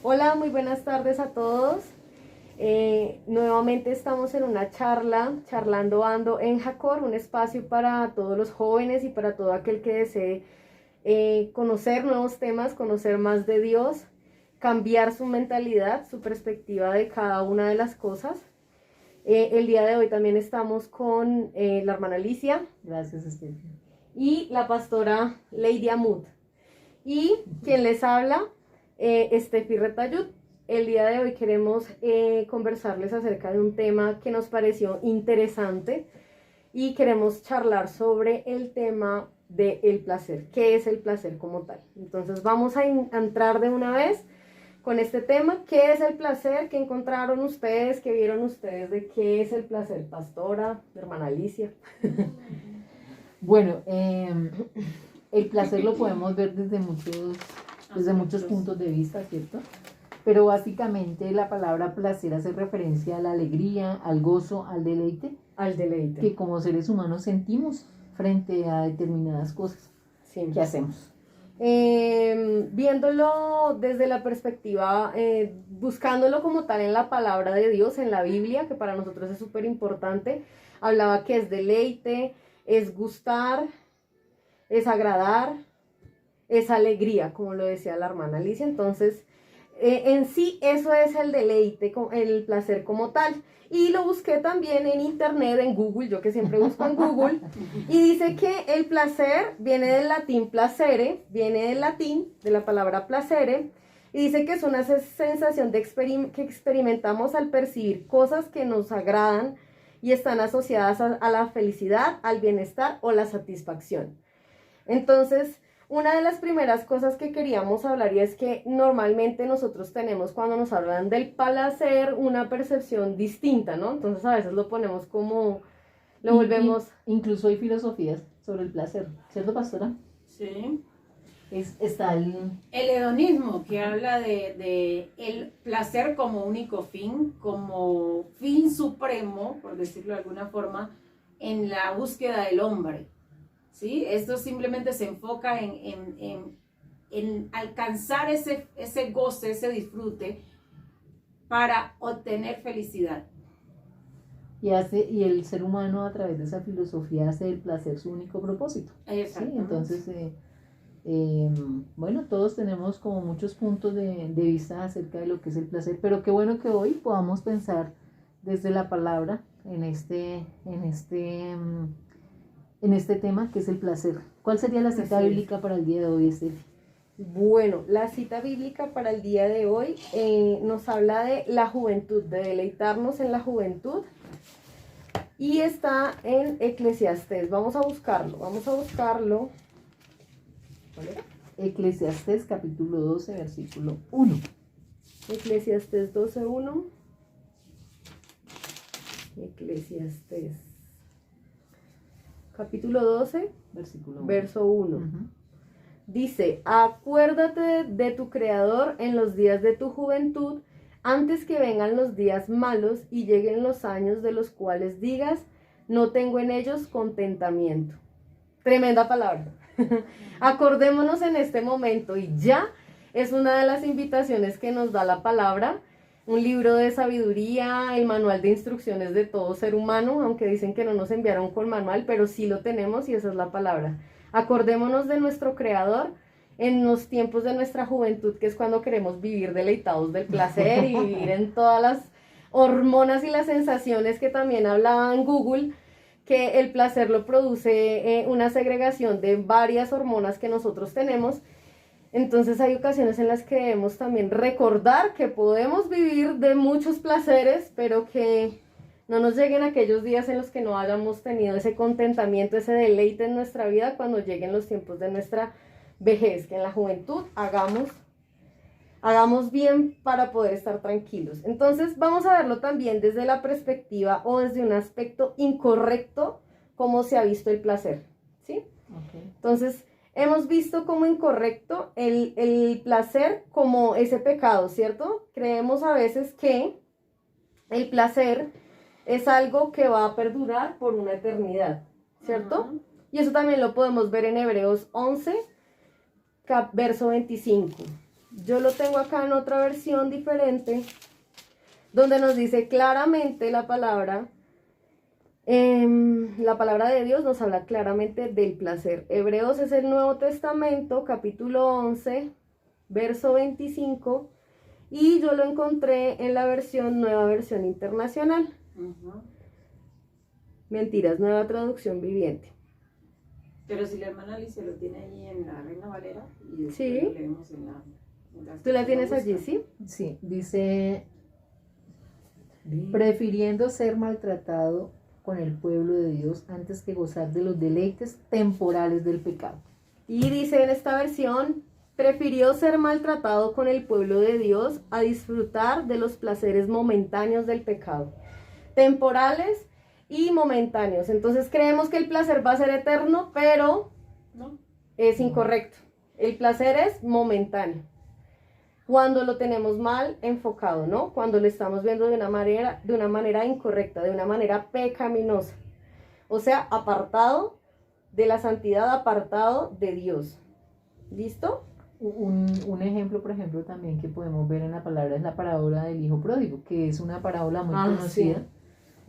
Hola, muy buenas tardes a todos. Nuevamente estamos en una charlando ando en Jacor, un espacio para todos los jóvenes y para todo aquel que desee conocer nuevos temas, conocer más de Dios, cambiar su mentalidad, su perspectiva de cada una de las cosas. El día de hoy también estamos con la hermana Alicia. Gracias, Estefi. Y la pastora Lady Amut. Y quien les habla, Estefi Retayud. El día de hoy queremos conversarles acerca de un tema que nos pareció interesante y queremos charlar sobre el tema del placer. ¿Qué es el placer como tal? Entonces vamos a entrar de una vez con este tema. ¿Qué es el placer? ¿Qué encontraron ustedes? ¿Qué vieron ustedes de qué es el placer? Pastora, hermana Alicia. Bueno, el placer lo podemos ver desde muchos puntos de vista, ¿cierto? Pero básicamente la palabra placer hace referencia a la alegría, al gozo, al deleite. Al deleite. Que como seres humanos sentimos frente a determinadas cosas que hacemos. Viéndolo desde la perspectiva, buscándolo como tal en la palabra de Dios, en la Biblia, que para nosotros es súper importante, hablaba que es deleite, es gustar, es agradar, es alegría, como lo decía la hermana Alicia. Entonces, en sí eso es el deleite, el placer como tal. Y lo busqué también en internet, en Google, yo que siempre busco en Google, y dice que el placer viene del latín placere, viene del latín, de la palabra placere, y dice que es una sensación que experimentamos al percibir cosas que nos agradan y están asociadas a la felicidad, al bienestar o la satisfacción. Entonces, una de las primeras cosas que queríamos hablar y es que normalmente nosotros tenemos cuando nos hablan del placer una percepción distinta, ¿no? Entonces a veces lo ponemos como, lo volvemos... Incluso hay filosofías sobre el placer, ¿cierto, pastora? Sí. Está el hedonismo, que habla de el placer como único fin, como fin supremo, por decirlo de alguna forma, en la búsqueda del hombre. ¿Sí? Esto simplemente se enfoca en alcanzar ese goce, ese disfrute para obtener felicidad. Y el ser humano a través de esa filosofía hace del placer su único propósito. ¿Sí? Entonces, bueno, todos tenemos como muchos puntos de vista acerca de lo que es el placer, pero qué bueno que hoy podamos pensar desde la palabra en este tema que es el placer. ¿Cuál sería la cita bíblica para el día de hoy, Estefi? Bueno, la cita bíblica para el día de hoy nos habla de la juventud, de deleitarnos en la juventud, y está en Eclesiastés. Vamos a buscarlo. ¿Cuál era? Eclesiastés capítulo 12, versículo 1. Eclesiastés 12:1. Eclesiastés capítulo 12, verso 1. Dice: acuérdate de tu Creador en los días de tu juventud, antes que vengan los días malos y lleguen los años de los cuales digas, no tengo en ellos contentamiento. Tremenda palabra. Acordémonos en este momento, y ya es una de las invitaciones que nos da la palabra. Un libro de sabiduría, el manual de instrucciones de todo ser humano, aunque dicen que no nos enviaron con manual, pero sí lo tenemos y esa es la palabra. Acordémonos de nuestro Creador en los tiempos de nuestra juventud, que es cuando queremos vivir deleitados del placer y vivir en todas las hormonas y las sensaciones que también hablaba en Google, que el placer lo produce una segregación de varias hormonas que nosotros tenemos. Entonces hay ocasiones en las que debemos también recordar que podemos vivir de muchos placeres, pero que no nos lleguen aquellos días en los que no hayamos tenido ese contentamiento, ese deleite en nuestra vida cuando lleguen los tiempos de nuestra vejez, que en la juventud hagamos bien para poder estar tranquilos. Entonces vamos a verlo también desde la perspectiva o desde un aspecto incorrecto, cómo se ha visto el placer, ¿sí? Okay. Entonces, hemos visto como incorrecto el placer como ese pecado, ¿cierto? Creemos a veces que el placer es algo que va a perdurar por una eternidad, ¿cierto? Y eso también lo podemos ver en Hebreos 11, verso 25. Yo lo tengo acá en otra versión diferente, donde nos dice claramente la palabra de Dios nos habla claramente del placer. Hebreos es el Nuevo Testamento, capítulo 11, verso 25, y yo lo encontré en la Nueva Versión Internacional. Mentiras, Nueva Traducción Viviente. Pero si la hermana Alicia lo tiene allí en la Reina Valera, y después Sí. lo leemos en la ¿Tú la tienes allí, sí? Sí, dice, prefiriendo ser maltratado con el pueblo de Dios antes que gozar de los deleites temporales del pecado. Y dice en esta versión, prefirió ser maltratado con el pueblo de Dios a disfrutar de los placeres momentáneos del pecado. Temporales y momentáneos. Entonces creemos que el placer va a ser eterno, pero ¿no? es incorrecto. El placer es momentáneo. Cuando lo tenemos mal enfocado, ¿no? Cuando lo estamos viendo de una manera incorrecta, de una manera pecaminosa. O sea, apartado de la santidad, apartado de Dios. ¿Listo? Un ejemplo, por ejemplo, también que podemos ver en la palabra es la parábola del hijo pródigo, que es una parábola muy conocida. Sí.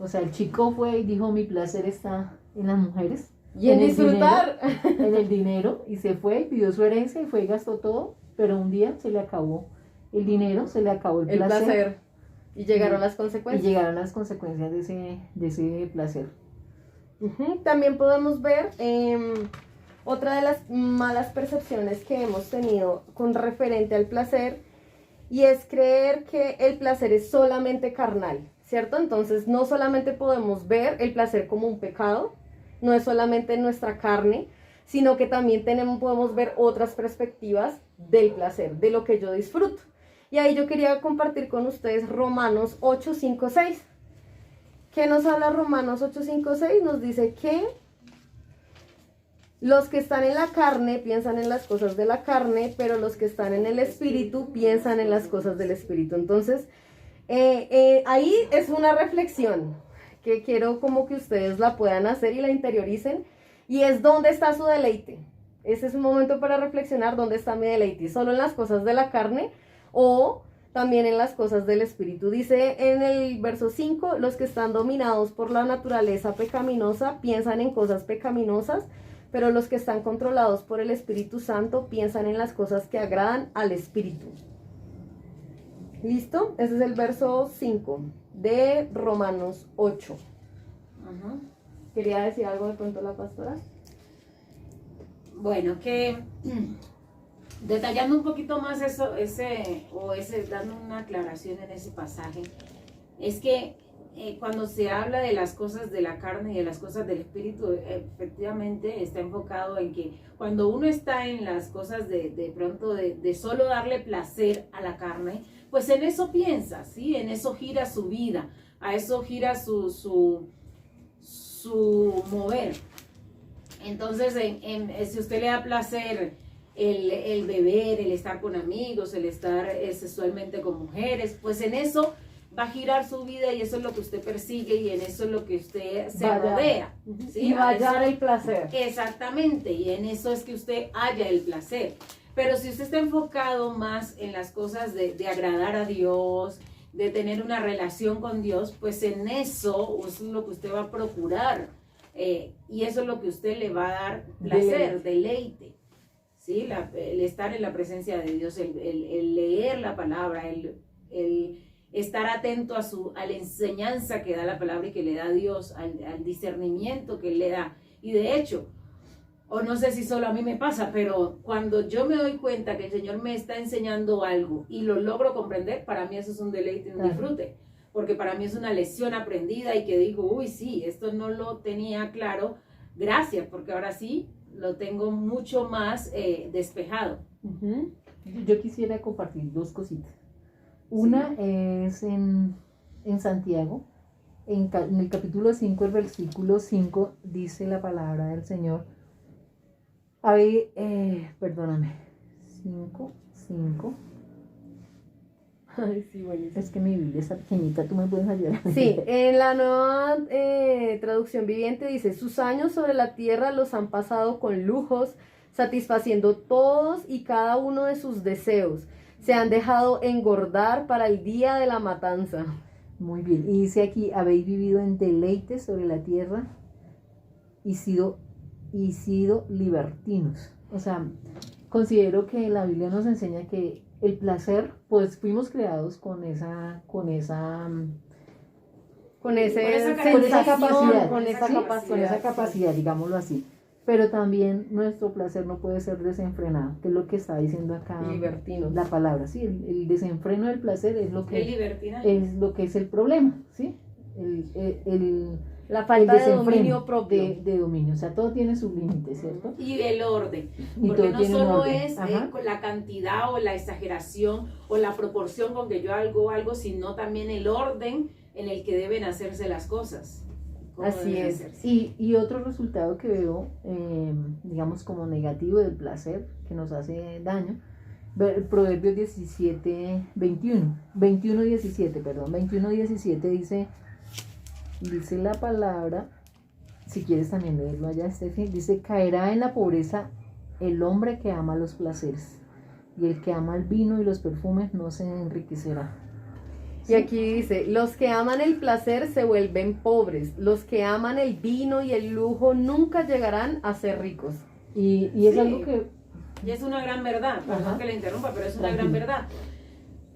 O sea, el chico fue y dijo, mi placer está en las mujeres. Y en disfrutar. En el dinero, y se fue, pidió su herencia y fue y gastó todo, pero un día se le acabó el dinero, se le acabó el placer. Y llegaron las consecuencias. Y llegaron las consecuencias de ese placer. También podemos ver otra de las malas percepciones que hemos tenido con referente al placer, y es creer que el placer es solamente carnal, ¿cierto? Entonces no solamente podemos ver el placer como un pecado, no es solamente nuestra carne, sino que también podemos ver otras perspectivas del placer, de lo que yo disfruto. Y ahí yo quería compartir con ustedes Romanos 8, 5, 6. ¿Qué nos habla Romanos 8, 5, 6? Nos dice que los que están en la carne piensan en las cosas de la carne, pero los que están en el espíritu piensan en las cosas del espíritu. Entonces, ahí es una reflexión que quiero como que ustedes la puedan hacer y la interioricen, y es dónde está su deleite. Ese es un momento para reflexionar dónde está mi deleite, solo en las cosas de la carne o también en las cosas del espíritu. Dice en el verso 5, los que están dominados por la naturaleza pecaminosa piensan en cosas pecaminosas, pero los que están controlados por el Espíritu Santo piensan en las cosas que agradan al Espíritu. ¿Listo? Ese es el verso 5 de Romanos 8. ¿Quería decir algo de pronto la pastora? Bueno, que detallando un poquito más dando una aclaración en ese pasaje, es que cuando se habla de las cosas de la carne y de las cosas del espíritu, efectivamente está enfocado en que cuando uno está en las cosas de pronto de solo darle placer a la carne, pues en eso piensa, ¿sí? En eso gira su vida, a eso gira su mover. Entonces, si usted le da placer el beber, el estar con amigos, el estar sexualmente con mujeres, pues en eso va a girar su vida, y eso es lo que usted persigue, y en eso es lo que usted se rodea, ¿sí? Y va a hallar el placer. Exactamente, y en eso es que usted halla el placer. Pero si usted está enfocado más en las cosas de agradar a Dios, de tener una relación con Dios, pues en eso es lo que usted va a procurar, y eso es lo que usted le va a dar placer, deleite. ¿Sí? El estar en la presencia de Dios, el leer la palabra, el estar atento a la enseñanza que da la palabra y que le da Dios, al discernimiento que Él le da. Y de hecho, o no sé si solo a mí me pasa, pero cuando yo me doy cuenta que el Señor me está enseñando algo y lo logro comprender, para mí eso es un deleite y un disfrute, porque para mí es una lección aprendida y que digo, uy, sí, esto no lo tenía claro, gracias, porque ahora sí lo tengo mucho más despejado. Yo quisiera compartir dos cositas. Una es en Santiago, en el capítulo 5, el versículo 5, dice la palabra del Señor. Perdóname, 5. Ay, sí, buenísimo. Es que mi Biblia está pequeñita, tú me puedes ayudar. Sí, en la Nueva Traducción Viviente dice, sus años sobre la tierra los han pasado con lujos, satisfaciendo todos y cada uno de sus deseos. se han dejado engordar para el día de la matanza. Muy bien. Y dice aquí, habéis vivido en deleites sobre la tierra y sido libertinos. O sea, considero que la Biblia nos enseña que el placer, pues fuimos creados con esa capacidad, digámoslo así. Pero también nuestro placer no puede ser desenfrenado, que es lo que está diciendo acá Libertinos. la palabra, ¿sí? El desenfreno del placer es lo que es el problema, ¿sí? La falta de dominio propio. De dominio, o sea, todo tiene sus límites, ¿cierto? Y el orden, Y porque no solo es la cantidad o la exageración o la proporción con que yo hago algo, sino también el orden en el que deben hacerse las cosas. Así es. Y otro resultado que veo, digamos, como negativo del placer, que nos hace daño, Proverbios 21:17 dice la palabra, si quieres también leerlo allá, Steffi, dice, caerá en la pobreza el hombre que ama los placeres, y el que ama el vino y los perfumes no se enriquecerá. Y aquí dice, los que aman el placer se vuelven pobres, los que aman el vino y el lujo nunca llegarán a ser ricos. Y es algo que... Y es una gran verdad, perdón que le interrumpa, pero es una gran verdad.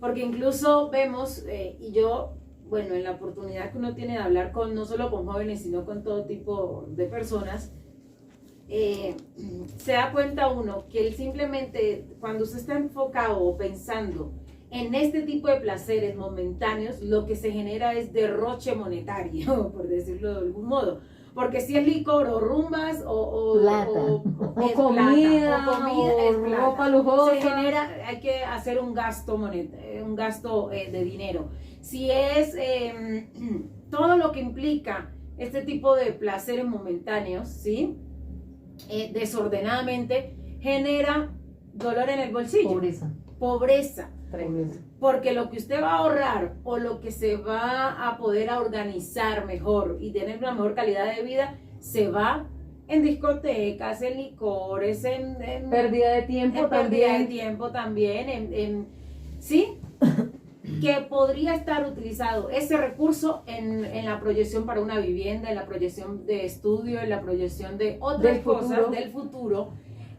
Porque incluso vemos, y yo, bueno, en la oportunidad que uno tiene de hablar no solo con jóvenes, sino con todo tipo de personas, se da cuenta uno que él simplemente, cuando usted está enfocado o pensando en este tipo de placeres momentáneos, lo que se genera es derroche monetario, por decirlo de algún modo. Porque si es licor o rumbas o comida, es plata. Ropa lujosa. Se genera, hay que hacer un gasto de dinero. Si es todo lo que implica este tipo de placeres momentáneos, ¿sí? Desordenadamente, genera dolor en el bolsillo. Pobreza. Porque lo que usted va a ahorrar o lo que se va a poder organizar mejor y tener una mejor calidad de vida se va en discotecas, en licores, en pérdida de tiempo también, ¿sí? Que podría estar utilizado ese recurso en la proyección para una vivienda, en la proyección de estudio, en la proyección de otras cosas del futuro,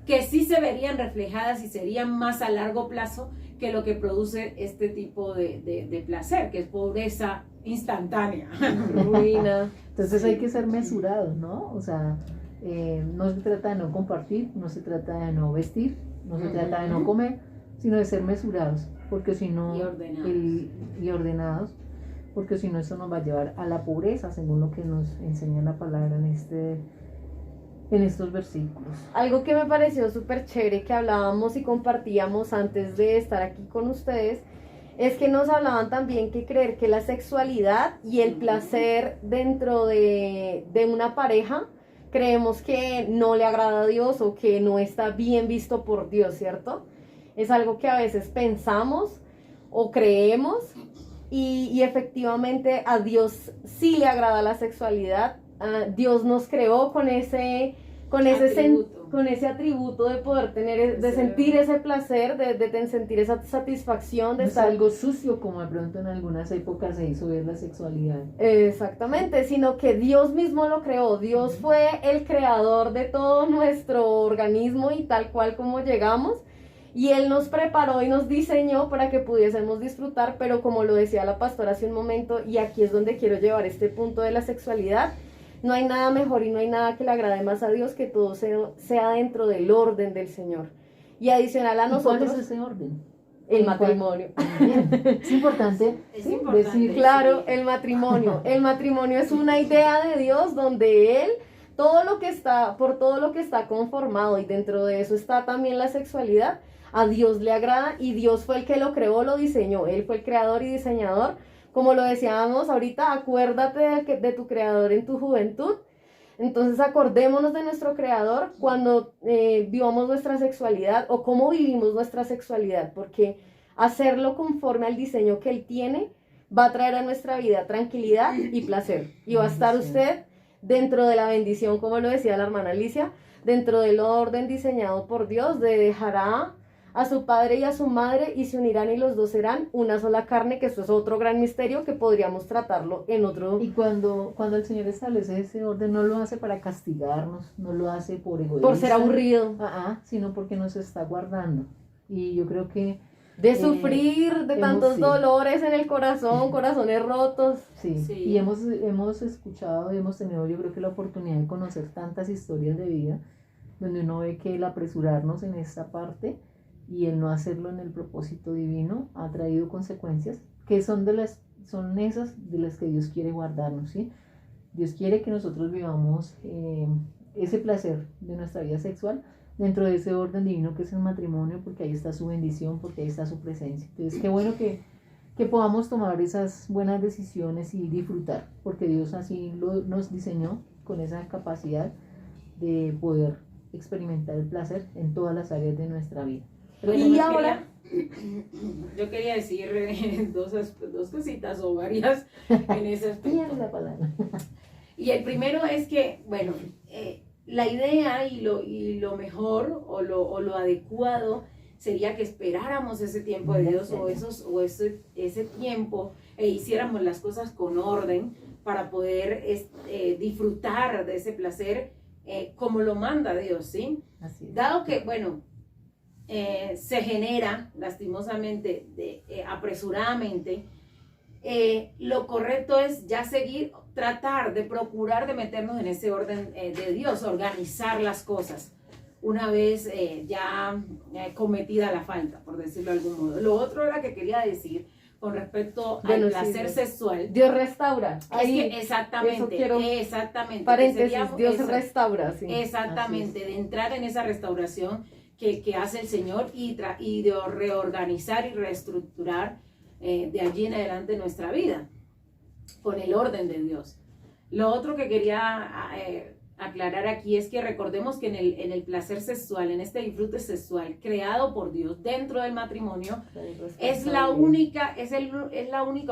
que sí se verían reflejadas y serían más a largo plazo que lo que produce este tipo de placer, que es pobreza instantánea. Ruina. Entonces hay que ser mesurados, ¿no? O sea, no se trata de no compartir, no se trata de no vestir, no se trata de no comer, sino de ser mesurados, porque si no... Y ordenados, porque si no eso nos va a llevar a la pobreza, según lo que nos enseña la palabra en estos versículos. Algo que me pareció súper chévere que hablábamos y compartíamos antes de estar aquí con ustedes es que nos hablaban también que creer que la sexualidad y el placer dentro de una pareja creemos que no le agrada a Dios o que no está bien visto por Dios, ¿cierto? Es algo que a veces pensamos o creemos y efectivamente a Dios sí le agrada la sexualidad. Dios nos creó con ese atributo de poder tener, de sentir ese placer, de sentir esa satisfacción, de no estar... es algo sucio como de pronto en algunas épocas se hizo ver la sexualidad. Exactamente, sino que Dios mismo lo creó. Dios fue el creador de todo nuestro organismo y tal cual como llegamos. Y Él nos preparó y nos diseñó para que pudiésemos disfrutar, pero como lo decía la pastora hace un momento, y aquí es donde quiero llevar este punto de la sexualidad, no hay nada mejor y no hay nada que le agrade más a Dios que todo sea dentro del orden del Señor. Y adicional a nosotros... ¿Cuál es ese orden? El matrimonio. Es importante, decir. Claro, el matrimonio. El matrimonio es una idea de Dios donde Él, por todo lo que está conformado, y dentro de eso está también la sexualidad, a Dios le agrada y Dios fue el que lo creó, lo diseñó. Él fue el creador y diseñador. Como lo decíamos ahorita, acuérdate de tu creador en tu juventud. Entonces acordémonos de nuestro creador cuando vivamos nuestra sexualidad o cómo vivimos nuestra sexualidad, porque hacerlo conforme al diseño que Él tiene va a traer a nuestra vida tranquilidad y placer. Y va a estar usted dentro de la bendición, como lo decía la hermana Alicia, dentro del orden diseñado por Dios, de dejar a su padre y a su madre y se unirán y los dos serán una sola carne, que esto es otro gran misterio que podríamos tratarlo en otro... Y cuando el Señor establece ese orden, no lo hace para castigarnos, no lo hace por egoísta. Por ser aburrido. Sino porque nos está guardando. Y yo creo que... De sufrir, de tantos dolores en el corazón, corazones rotos. Sí, y hemos escuchado, hemos tenido yo creo que la oportunidad de conocer tantas historias de vida, donde uno ve que el apresurarnos en esta parte y el no hacerlo en el propósito divino ha traído consecuencias que son esas de las que Dios quiere guardarnos, ¿sí? Dios quiere que nosotros vivamos ese placer de nuestra vida sexual dentro de ese orden divino que es el matrimonio, porque ahí está su bendición, porque ahí está su presencia. Entonces, qué bueno que podamos tomar esas buenas decisiones y disfrutar, porque Dios así nos diseñó con esa capacidad de poder experimentar el placer en todas las áreas de nuestra vida. Y ahora... Yo quería decir dos cositas o varias en ese aspecto. La palabra. Y el primero es que, bueno, la idea y lo mejor o lo adecuado sería que esperáramos ese tiempo de Dios o ese tiempo e hiciéramos las cosas con orden para poder disfrutar de ese placer como lo manda Dios, ¿sí? Así es. Dado que, bueno, se genera lastimosamente, apresuradamente, lo correcto es ya tratar de procurar de meternos en ese orden de Dios, organizar las cosas una vez ya cometida la falta, por decirlo de algún modo. Lo otro era que quería decir con respecto al placer sexual. Dios restaura. Ahí, es que exactamente. Paréntesis, Dios restaura. Sí. Exactamente, de entrar en esa restauración que hace el Señor y de reorganizar y reestructurar de allí en adelante nuestra vida con el orden de Dios. Lo otro que quería aclarar aquí es que recordemos que en el placer sexual, en este disfrute sexual creado por Dios dentro del matrimonio, es la única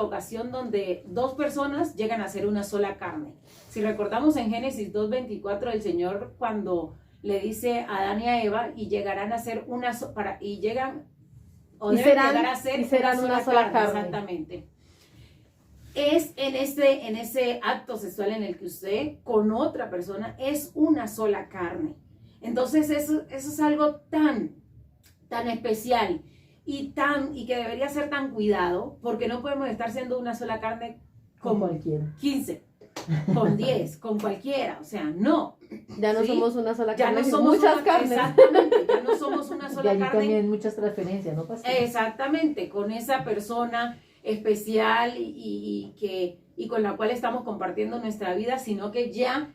ocasión donde dos personas llegan a ser una sola carne. Si recordamos en Génesis 2:24, el Señor cuando le dice a Adán y a Eva y llegarán a ser una sola carne. Exactamente. Es en ese acto sexual en el que usted con otra persona es una sola carne. Entonces eso es algo tan especial y que debería ser tan cuidado, porque no podemos estar siendo una sola carne con cualquiera. 15, con 10, con cualquiera, o sea, no. Ya no somos una sola carne, ya no somos muchas carnes. Exactamente, ya no somos una sola y carne. Y también muchas transferencias, ¿no, pastor? Exactamente, con esa persona especial y con la cual estamos compartiendo nuestra vida, sino que ya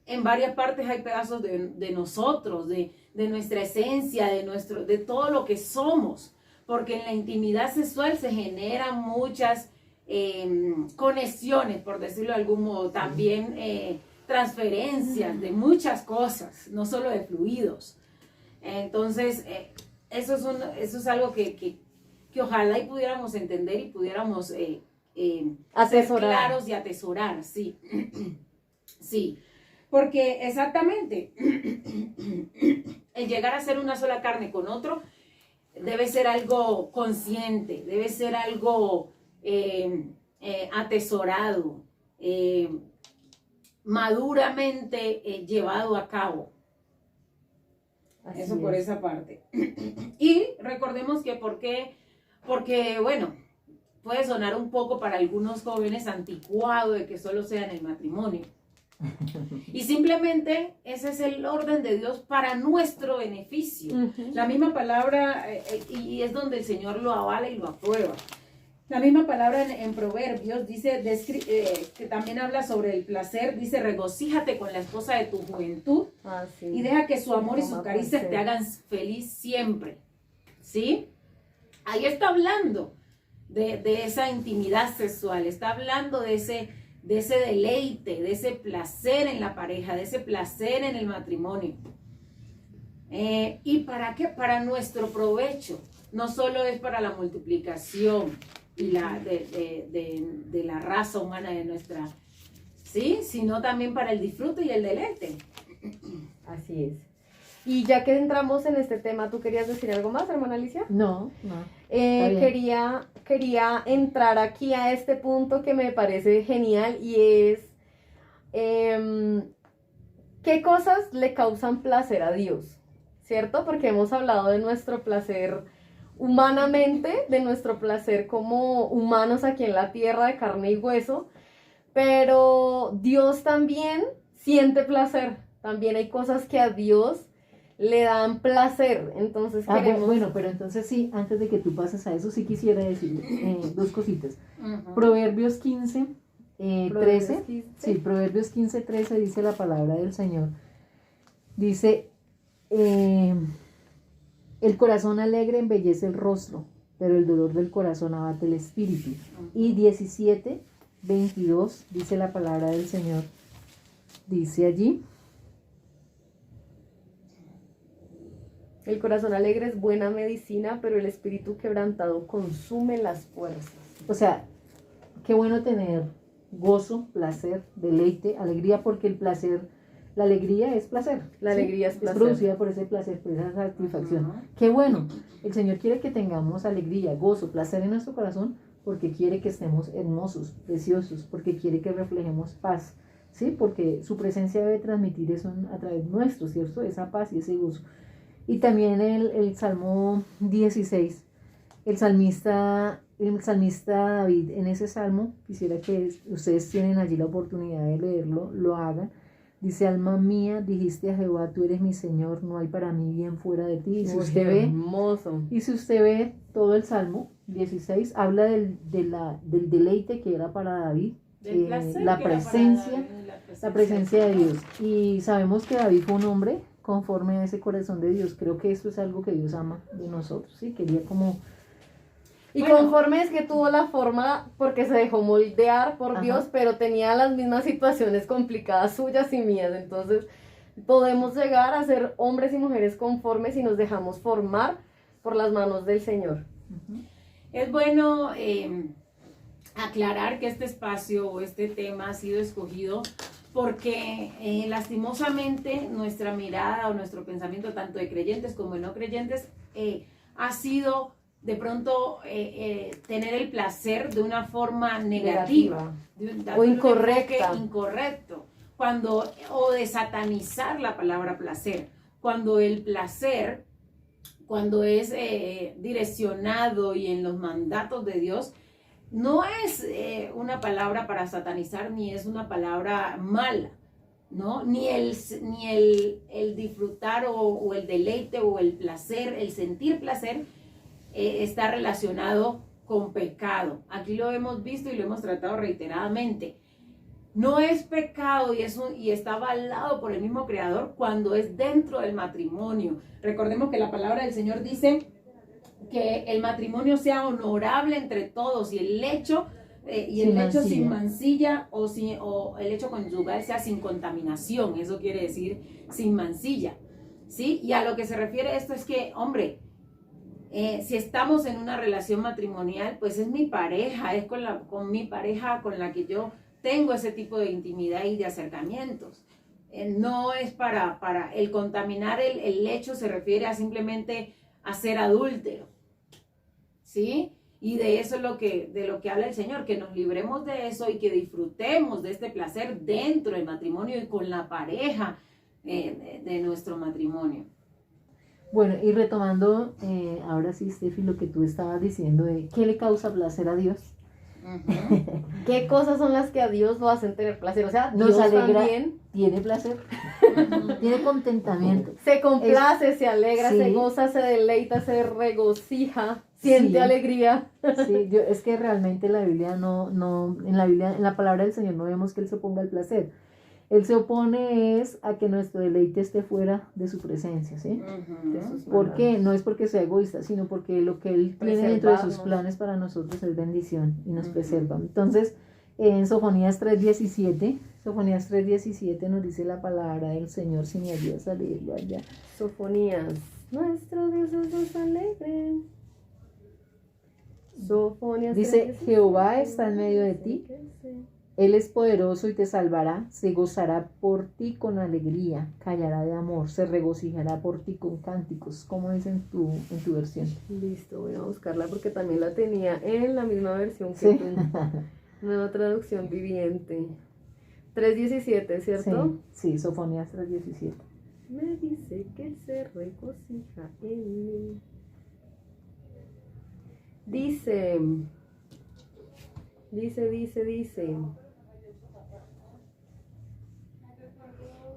en varias partes hay pedazos de nosotros, de nuestra esencia, de todo lo que somos, porque en la intimidad sexual se generan muchas conexiones, por decirlo de algún modo, también transferencias de muchas cosas, no solo de fluidos. Entonces, eso es algo que ojalá y pudiéramos entender y pudiéramos ser claros y atesorar, sí. Sí, porque exactamente, el llegar a ser una sola carne con otro debe ser algo consciente, debe ser algo atesorado, maduramente llevado a cabo. Así eso es. Por esa parte. Y recordemos que porque bueno, puede sonar un poco para algunos jóvenes anticuado de que solo sea en el matrimonio. Y simplemente ese es el orden de Dios para nuestro beneficio. La misma palabra, y es donde el Señor lo avala y lo aprueba. La misma palabra en Proverbios dice, que también habla sobre el placer, dice, regocíjate con la esposa de tu juventud y deja que su amor y sus caricias te hagan feliz siempre. ¿Sí? Ahí está hablando de esa intimidad sexual, está hablando de ese deleite, de ese placer en la pareja, de ese placer en el matrimonio. ¿Y para qué? Para nuestro provecho. No solo es para la multiplicación y de la raza humana de nuestra, ¿sí? Sino también para el disfrute y el deleite. Así es. Y ya que entramos en este tema, ¿tú querías decir algo más, hermana Alicia? No. Está bien. Quería entrar aquí a este punto que me parece genial y es ¿qué cosas le causan placer a Dios? ¿Cierto? Porque hemos hablado de nuestro placer humanamente, de nuestro placer como humanos aquí en la tierra de carne y hueso, pero Dios también siente placer. También hay cosas que a Dios le dan placer, entonces queremos... Bueno, pero entonces sí, antes de que tú pases a eso, sí quisiera decir dos cositas. Proverbios 15, 13, sí, Proverbios 15, 13 dice la palabra del Señor. Dice, el corazón alegre embellece el rostro, pero el dolor del corazón abate el espíritu. Y 17, 22 dice la palabra del Señor. Dice allí, el corazón alegre es buena medicina, pero el espíritu quebrantado consume las fuerzas. O sea, qué bueno tener gozo, placer, deleite, alegría, porque el placer, la alegría es placer. La alegría es placer. Es producida por ese placer, por esa satisfacción. Qué bueno. El Señor quiere que tengamos alegría, gozo, placer en nuestro corazón, porque quiere que estemos hermosos, preciosos, porque quiere que reflejemos paz, ¿sí? Porque su presencia debe transmitir eso a través nuestro, ¿cierto? Esa paz y ese gozo. Y también el Salmo 16, el salmista David, en ese salmo, quisiera que ustedes tienen allí la oportunidad de leerlo, lo hagan. Dice, alma mía, dijiste a Jehová, tú eres mi Señor, no hay para mí bien fuera de ti. Y si usted ve, hermoso. Y si usted ve todo el Salmo 16, habla del deleite que era para David, la presencia de Dios. Y sabemos que David fue un hombre conforme a ese corazón de Dios. Creo que eso es algo que Dios ama de nosotros, ¿sí? Quería como... Y conforme es que tuvo la forma, porque se dejó moldear por Dios, pero tenía las mismas situaciones complicadas suyas y mías. Entonces, podemos llegar a ser hombres y mujeres conformes si nos dejamos formar por las manos del Señor. Es bueno aclarar que este espacio o este tema ha sido escogido porque lastimosamente nuestra mirada o nuestro pensamiento, tanto de creyentes como de no creyentes, ha sido de pronto tener el placer de una forma negativa. O incorrecta. Incorrecto. O de satanizar la palabra placer. Cuando el placer, cuando es direccionado y en los mandatos de Dios, no es una palabra para satanizar, ni es una palabra mala, ¿no? Ni el disfrutar o el deleite o el placer, el sentir placer, está relacionado con pecado. Aquí lo hemos visto y lo hemos tratado reiteradamente. No es pecado y está avalado por el mismo Creador cuando es dentro del matrimonio. Recordemos que la palabra del Señor dice que el matrimonio sea honorable entre todos y el lecho sin mancilla o el lecho conyugal sea sin contaminación. Eso quiere decir sin mancilla, ¿sí? Y a lo que se refiere esto es que, hombre, si estamos en una relación matrimonial, pues es mi pareja, es con mi pareja con la que yo tengo ese tipo de intimidad y de acercamientos. No es para el contaminar el lecho, se refiere a simplemente a ser adúltero, ¿sí? Y de eso es de lo que habla el Señor, que nos libremos de eso y que disfrutemos de este placer dentro del matrimonio y con la pareja de nuestro matrimonio. Bueno, y retomando, ahora sí, Steffi, lo que tú estabas diciendo de qué le causa placer a Dios. ¿Qué cosas son las que a Dios lo hacen tener placer? O sea, nos Dios alegra, también tiene placer, tiene contentamiento. Se complace, se alegra, se goza, se deleita, se regocija, siente alegría. Sí, es que realmente la Biblia en la palabra del Señor no vemos que Él se oponga al placer. Él se opone a que nuestro deleite esté fuera de su presencia, ¿sí? ¿Por qué? No es porque sea egoísta, sino porque lo que Él tiene dentro de sus planes para nosotros es bendición y nos preserva. Entonces, en Sofonías 3:17 nos dice la palabra del Señor, si me ayudas a leerlo allá. Sofonías, nuestro Dios es más alegre. Sofonías dice, Jehová está en medio de ti, Él es poderoso y te salvará, se gozará por ti con alegría, callará de amor, se regocijará por ti con cánticos. ¿Cómo es en tu versión? Listo, voy a buscarla porque también la tenía en la misma versión que Sí. tú. Nueva traducción viviente. 3:17, ¿cierto? Sí, Sofonías 3:17. Me dice que se regocija en mí. Dice.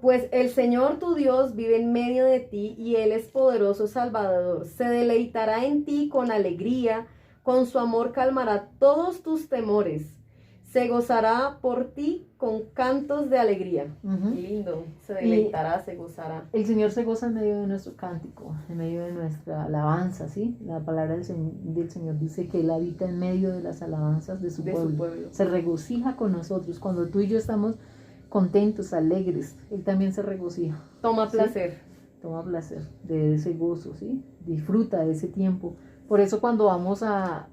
Pues el Señor tu Dios vive en medio de ti y Él es poderoso Salvador. Se deleitará en ti con alegría, con su amor calmará todos tus temores. Se gozará por ti con cantos de alegría. Lindo, se deleitará, se gozará. El Señor se goza en medio de nuestro cántico, en medio de nuestra alabanza, ¿sí? La palabra del Señor dice que Él habita en medio de las alabanzas de su pueblo. Se regocija con nosotros. Cuando tú y yo estamos contentos, alegres, Él también se regocija. Toma placer. ¿Sí? Toma placer de ese gozo, ¿sí? Disfruta de ese tiempo. Por eso cuando vamos a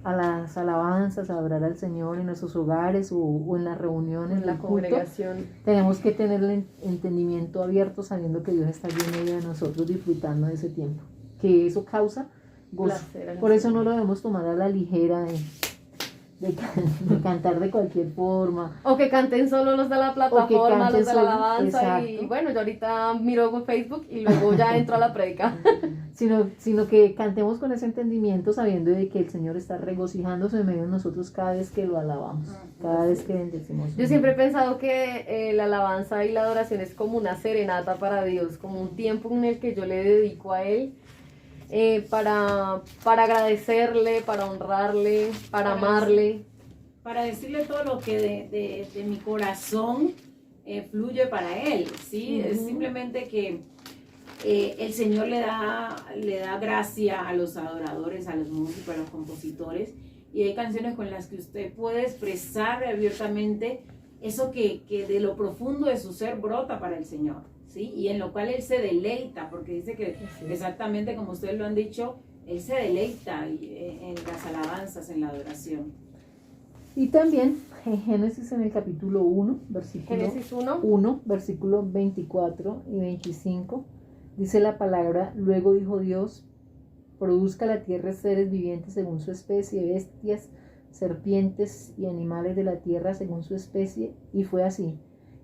las alabanzas, a adorar al Señor en nuestros hogares o en las reuniones, en la congregación, tenemos que tener el entendimiento abierto sabiendo que Dios está allí en medio de nosotros disfrutando de ese tiempo, que eso causa gozo. Por eso no lo debemos tomar a la ligera de cantar de cualquier forma. O que canten solo los de la plataforma, los de la alabanza. Exacto. Y bueno, yo ahorita miro con Facebook y luego ya entro a la prédica. Sino que cantemos con ese entendimiento sabiendo de que el Señor está regocijándose en medio de nosotros cada vez que lo alabamos, cada vez que bendecimos. Yo siempre he pensado que la alabanza y la adoración es como una serenata para Dios, como un tiempo en el que yo le dedico a Él para agradecerle, para honrarle, para amarle. Para decirle todo lo que de mi corazón fluye para Él, ¿sí? Es simplemente que el Señor le da gracia a los adoradores, a los músicos, a los compositores, y hay canciones con las que usted puede expresar abiertamente eso que de lo profundo de su ser brota para el Señor, ¿sí? Y en lo cual Él se deleita, porque dice que exactamente como ustedes lo han dicho, Él se deleita en las alabanzas, en la adoración. Y también en Génesis, en el capítulo 1, versículo 24 y 25, dice la palabra: luego dijo Dios, produzca la tierra seres vivientes según su especie, bestias, serpientes y animales de la tierra según su especie, y fue así.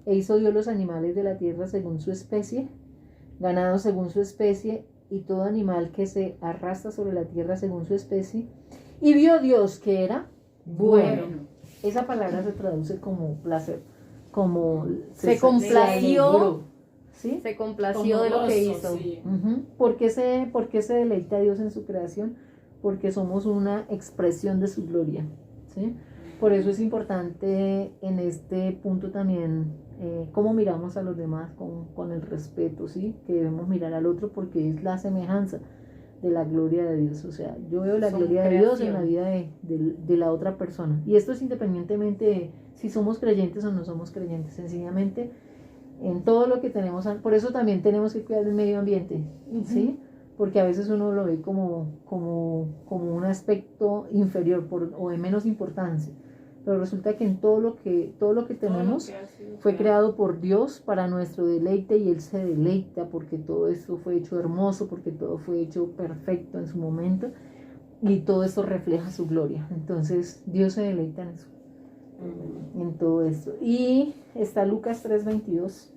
E hizo Dios los animales de la tierra según su especie, ganado según su especie, y todo animal que se arrastra sobre la tierra según su especie. Y vio Dios que era bueno. Esa palabra se traduce como placer, como se complació. ¿Sí? Se complació de lo que hizo. Sí. ¿Por qué se deleita Dios en su creación? Porque somos una expresión de su gloria, ¿sí? Por eso es importante en este punto también cómo miramos a los demás con el respeto, ¿sí? Que debemos mirar al otro porque es la semejanza de la gloria de Dios. O sea, yo veo la gloria de Dios en la vida de la otra persona. Y esto es independientemente de si somos creyentes o no somos creyentes, sencillamente en todo lo que tenemos. Por eso también tenemos que cuidar el medio ambiente, ¿sí? Porque a veces uno lo ve como un aspecto inferior o de menos importancia, pero resulta que en todo lo que tenemos fue creado por Dios para nuestro deleite, y Él se deleita porque todo esto fue hecho hermoso, porque todo fue hecho perfecto en su momento, y todo esto refleja su gloria. Entonces Dios se deleita en eso, en todo esto. Y está Lucas 3:22.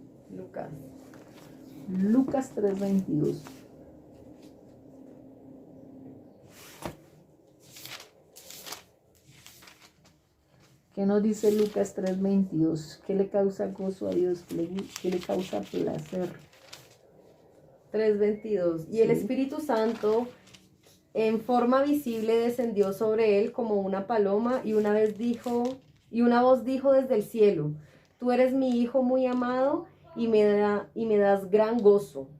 Lucas 3:22. ¿Qué nos dice Lucas 3:22? ¿Qué le causa gozo a Dios? ¿Qué le causa placer? 3:22. Y el Espíritu Santo en forma visible descendió sobre él como una paloma, y una voz dijo desde el cielo: tú eres mi Hijo muy amado, y me das gran gozo.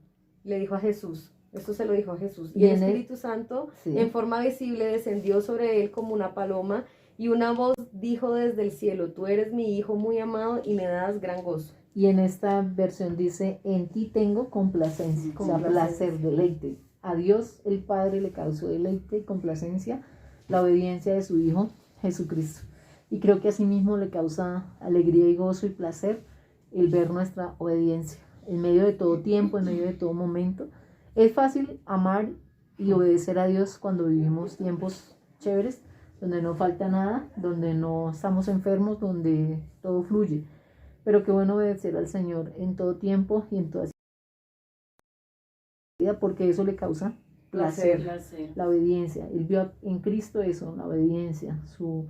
Le dijo a Jesús. Esto se lo dijo a Jesús. Y el Espíritu Santo en forma visible descendió sobre él como una paloma, y una voz dijo desde el cielo: tú eres mi Hijo muy amado, y me das gran gozo. Y en esta versión dice: en ti tengo complacencia. O sea, placer, deleite. A Dios el Padre le causó deleite y complacencia la obediencia de su Hijo Jesucristo. Y creo que asimismo le causa alegría y gozo y placer el ver nuestra obediencia en medio de todo tiempo, en medio de todo momento. Es fácil amar y obedecer a Dios cuando vivimos tiempos chéveres, donde no falta nada, donde no estamos enfermos, donde todo fluye. Pero qué bueno obedecer al Señor en todo tiempo y en toda vida, porque eso le causa placer. La obediencia. Él vio en Cristo eso, la obediencia, su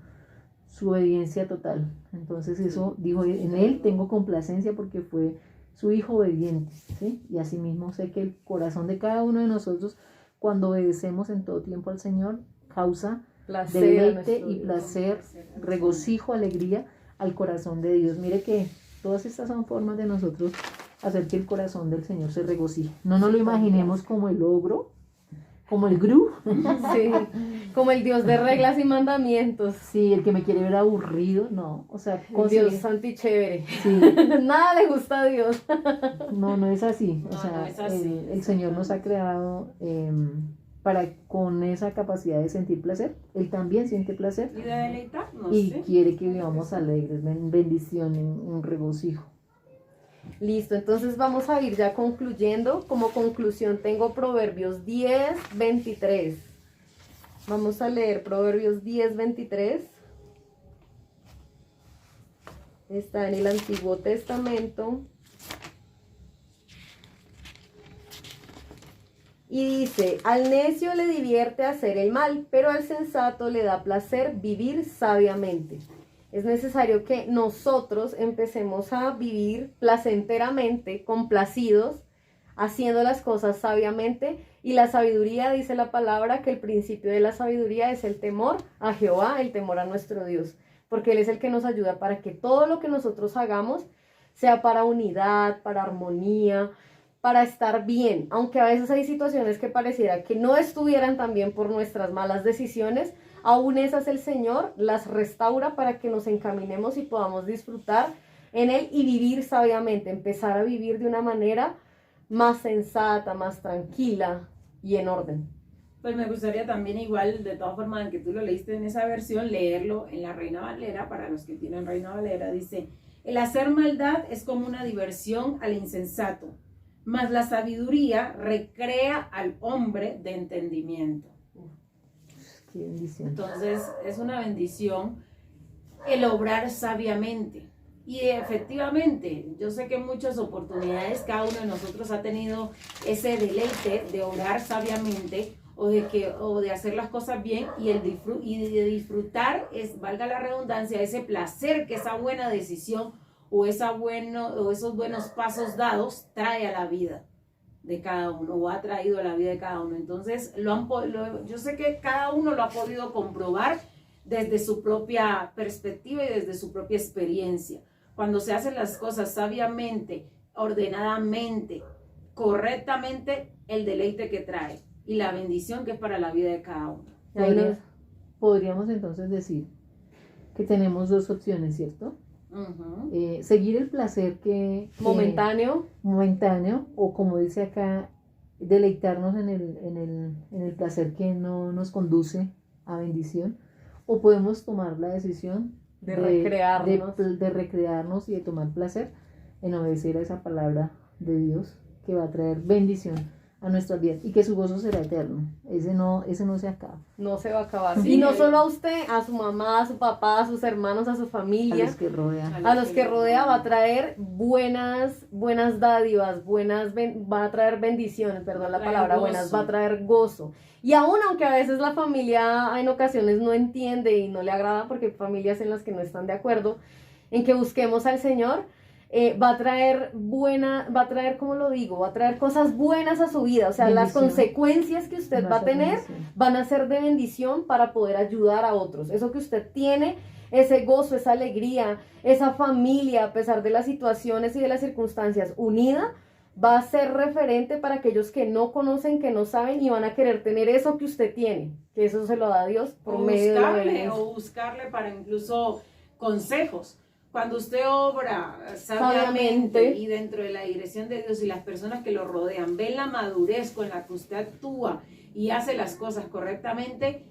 obediencia total. Entonces eso dijo, en Él tengo complacencia porque fue su hijo obediente, ¿sí? Y asimismo sé que el corazón de cada uno de nosotros, cuando obedecemos en todo tiempo al Señor, causa placer, deleite y placer, regocijo, alegría al corazón de Dios. Mire que todas estas son formas de nosotros hacer que el corazón del Señor se regocije. No nos lo imaginemos como el ogro, como el Gru. Sí, como el Dios de reglas y mandamientos. Sí, el que me quiere ver aburrido, no. O sea, Dios santichévere. Sí. Nada le gusta a Dios. No es así. O sea, no es así. El Señor nos ha creado para con esa capacidad de sentir placer. Él también siente placer. Y de deleitarnos. Y quiere que vivamos alegres, en bendición, en regocijo. Listo, entonces vamos a ir ya concluyendo. Como conclusión tengo Proverbios 10:23. Vamos a leer Proverbios 10:23. Está en el Antiguo Testamento. Y dice, al necio le divierte hacer el mal, pero al sensato le da placer vivir sabiamente. Es necesario que nosotros empecemos a vivir placenteramente, complacidos, haciendo las cosas sabiamente. Y la sabiduría, dice la palabra, que el principio de la sabiduría es el temor a Jehová, el temor a nuestro Dios. Porque Él es el que nos ayuda para que todo lo que nosotros hagamos sea para unidad, para armonía, para estar bien. Aunque a veces hay situaciones que pareciera que no estuvieran tan bien por nuestras malas decisiones, aún esas el Señor las restaura para que nos encaminemos y podamos disfrutar en Él y vivir sabiamente, empezar a vivir de una manera más sensata, más tranquila y en orden. Pues me gustaría también igual, de todas formas, en que tú lo leíste en esa versión, leerlo en la Reina Valera, para los que tienen Reina Valera, dice, el hacer maldad es como una diversión al insensato, mas la sabiduría recrea al hombre de entendimiento. Qué bendición. Entonces es una bendición el obrar sabiamente. Y efectivamente, yo sé que en muchas oportunidades cada uno de nosotros ha tenido ese deleite de obrar sabiamente o de hacer las cosas bien y de disfrutar, valga la redundancia, ese placer que esa buena decisión o esos buenos pasos dados trae a la vida de cada uno o ha traído a la vida de cada uno. Entonces yo sé que cada uno lo ha podido comprobar desde su propia perspectiva y desde su propia experiencia. Cuando se hacen las cosas sabiamente, ordenadamente, correctamente, el deleite que trae y la bendición que es para la vida de cada uno. Podríamos entonces decir que tenemos dos opciones, ¿cierto? Uh-huh. Seguir el placer que momentáneo, o como dice acá, deleitarnos en el placer que no nos conduce a bendición, o podemos tomar la decisión de recrearnos y de tomar placer en obedecer a esa palabra de Dios que va a traer bendición a nuestras vidas y que su gozo será eterno. Ese no se acaba. No se va a acabar. Sí, y no solo a usted, a su mamá, a su papá, a sus hermanos, a su familia. A los que rodea. A los que rodea va a traer buenas dádivas, va a traer bendiciones, perdón la palabra, gozo. Buenas, va a traer gozo. Y aún aunque a veces la familia en ocasiones no entiende y no le agrada, porque hay familias en las que no están de acuerdo en que busquemos al Señor, va a traer ¿cómo lo digo? Va a traer cosas buenas a su vida, o sea, bendición. Las consecuencias que usted va a tener van a ser de bendición para poder ayudar a otros. Eso que usted tiene, ese gozo, esa alegría, esa familia, a pesar de las situaciones y de las circunstancias unida, va a ser referente para aquellos que no conocen, que no saben y van a querer tener eso que usted tiene, que eso se lo da Dios por medio de la bendición. O buscarle para incluso consejos. Cuando usted obra sabiamente y dentro de la dirección de Dios y las personas que lo rodean ven la madurez con la que usted actúa y hace las cosas correctamente,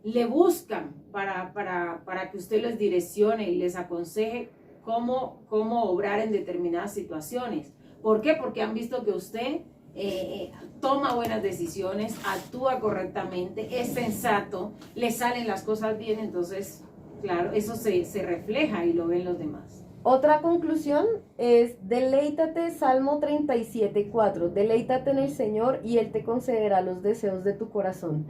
le buscan para que usted les direccione y les aconseje cómo obrar en determinadas situaciones. ¿Por qué? Porque han visto que usted toma buenas decisiones, actúa correctamente, es sensato, le salen las cosas bien, entonces, claro, eso se refleja y lo ven los demás. Otra conclusión es, deleítate, Salmo 37:4, deleítate en el Señor y Él te concederá los deseos de tu corazón.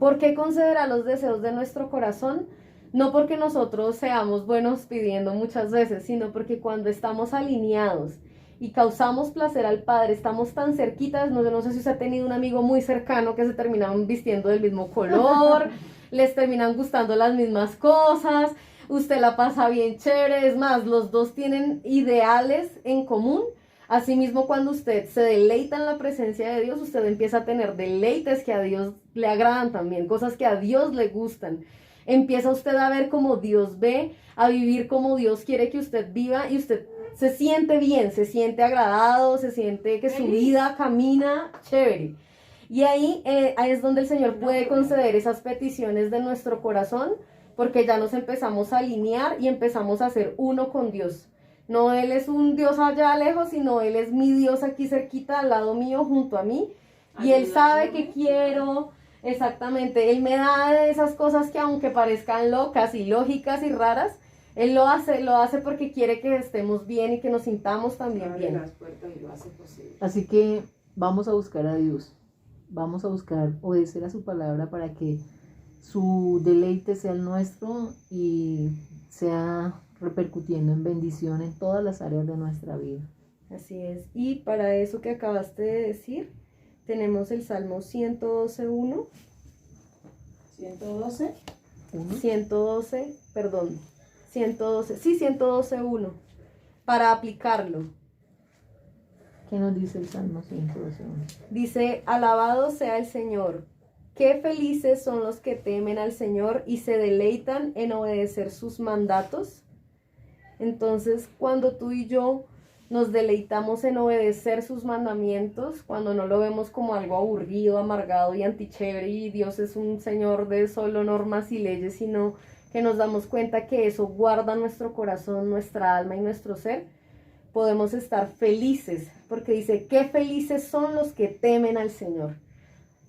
¿Por qué concederá los deseos de nuestro corazón? No porque nosotros seamos buenos pidiendo muchas veces, sino porque cuando estamos alineados y causamos placer al Padre, estamos tan cerquitas, no sé si usted ha tenido un amigo muy cercano que se terminan vistiendo del mismo color, les terminan gustando las mismas cosas, usted la pasa bien chévere, es más, los dos tienen ideales en común. Asimismo, cuando usted se deleita en la presencia de Dios, usted empieza a tener deleites que a Dios le agradan también, cosas que a Dios le gustan. Empieza usted a ver como Dios ve, a vivir como Dios quiere que usted viva y usted se siente bien, se siente agradado, se siente que su vida camina chévere. Y ahí es donde el Señor puede conceder esas peticiones de nuestro corazón, porque ya nos empezamos a alinear y empezamos a ser uno con Dios. No Él es un Dios allá lejos, sino Él es mi Dios aquí cerquita, al lado mío, junto a mí. Y Él sabe que quiero, exactamente, Él me da esas cosas que aunque parezcan locas y lógicas y raras, Él lo hace porque quiere que estemos bien y que nos sintamos también bien. Las puertas y lo hace posible. Así que vamos a buscar a Dios, vamos a buscar obedecer a su palabra para que su deleite sea el nuestro y sea repercutiendo en bendición en todas las áreas de nuestra vida. Así es. Y para eso que acabaste de decir, tenemos el Salmo 112:1. 112. 112:1, para aplicarlo. ¿Qué nos dice el Salmo 112:1? Dice, alabado sea el Señor. Qué felices son los que temen al Señor y se deleitan en obedecer sus mandatos. Entonces, cuando tú y yo nos deleitamos en obedecer sus mandamientos, cuando no lo vemos como algo aburrido, amargado y antichévere, y Dios es un Señor de solo normas y leyes, sino que nos damos cuenta que eso guarda nuestro corazón, nuestra alma y nuestro ser, podemos estar felices, porque dice, qué felices son los que temen al Señor.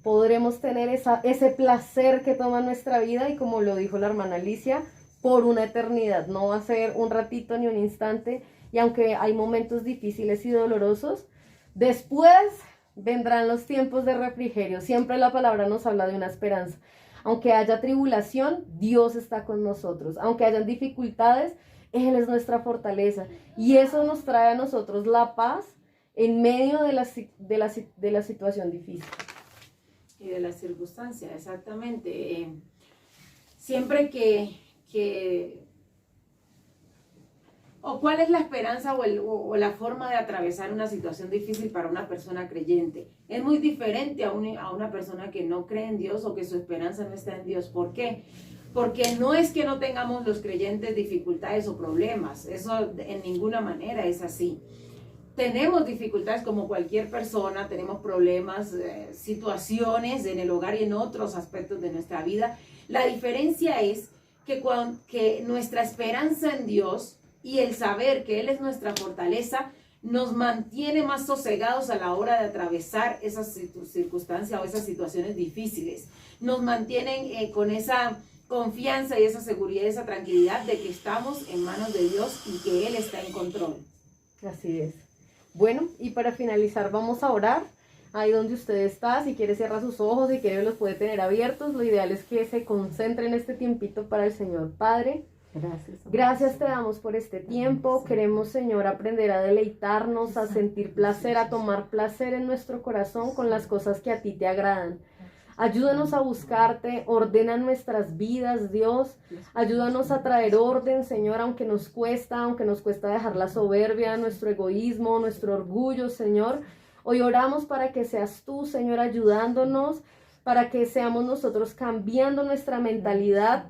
Podremos tener ese placer que toma nuestra vida y como lo dijo la hermana Alicia, por una eternidad, no va a ser un ratito ni un instante, y aunque hay momentos difíciles y dolorosos, después vendrán los tiempos de refrigerio. Siempre la palabra nos habla de una esperanza. Aunque haya tribulación, Dios está con nosotros. Aunque hayan dificultades, Él es nuestra fortaleza. Y eso nos trae a nosotros la paz en medio de la situación difícil. Y de la circunstancia, exactamente. Siempre o cuál es la esperanza o la forma de atravesar una situación difícil para una persona creyente. Es muy diferente a una persona que no cree en Dios o que su esperanza no está en Dios. ¿Por qué? Porque no es que no tengamos los creyentes dificultades o problemas. Eso en ninguna manera es así. Tenemos dificultades como cualquier persona, tenemos problemas, situaciones en el hogar y en otros aspectos de nuestra vida. La diferencia es que nuestra esperanza en Dios y el saber que Él es nuestra fortaleza nos mantiene más sosegados a la hora de atravesar esas circunstancias o esas situaciones difíciles. Nos mantienen con esa confianza y esa seguridad, esa tranquilidad de que estamos en manos de Dios y que Él está en control. Así es. Bueno, y para finalizar vamos a orar. Ahí donde usted está, si quiere cierra sus ojos, si quiere los puede tener abiertos. Lo ideal es que se concentre en este tiempito para el Señor. Padre, gracias te damos por este tiempo. Queremos, Señor, aprender a deleitarnos, a sentir placer, a tomar placer en nuestro corazón con las cosas que a ti te agradan. Ayúdanos a buscarte, ordena nuestras vidas, Dios. Ayúdanos a traer orden, Señor, aunque nos cuesta dejar la soberbia, nuestro egoísmo, nuestro orgullo, Señor. Hoy oramos para que seas tú, Señor, ayudándonos, para que seamos nosotros cambiando nuestra mentalidad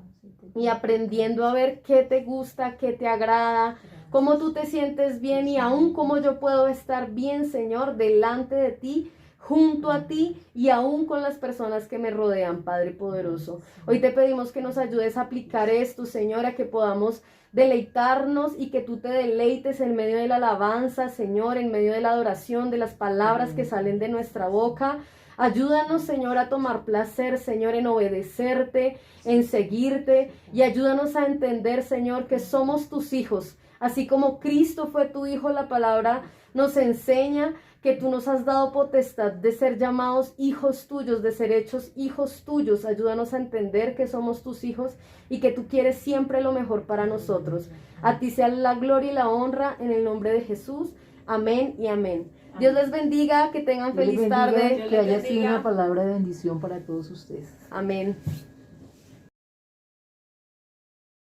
y aprendiendo a ver qué te gusta, qué te agrada, cómo tú te sientes bien y aún cómo yo puedo estar bien, Señor, delante de ti, junto a ti y aún con las personas que me rodean, Padre poderoso. Hoy te pedimos que nos ayudes a aplicar esto, Señor, a que podamos deleitarnos y que tú te deleites en medio de la alabanza, Señor, en medio de la adoración, de las palabras que salen de nuestra boca. Ayúdanos, Señor, a tomar placer, Señor, en obedecerte, en seguirte, y ayúdanos a entender, Señor, que somos tus hijos. Así como Cristo fue tu hijo, la palabra nos enseña que tú nos has dado potestad de ser llamados hijos tuyos, de ser hechos hijos tuyos. Ayúdanos a entender que somos tus hijos y que tú quieres siempre lo mejor para nosotros. A ti sea la gloria y la honra en el nombre de Jesús. Amén y amén. Dios les bendiga, que tengan feliz tarde. Que haya sido una palabra de bendición para todos ustedes. Amén.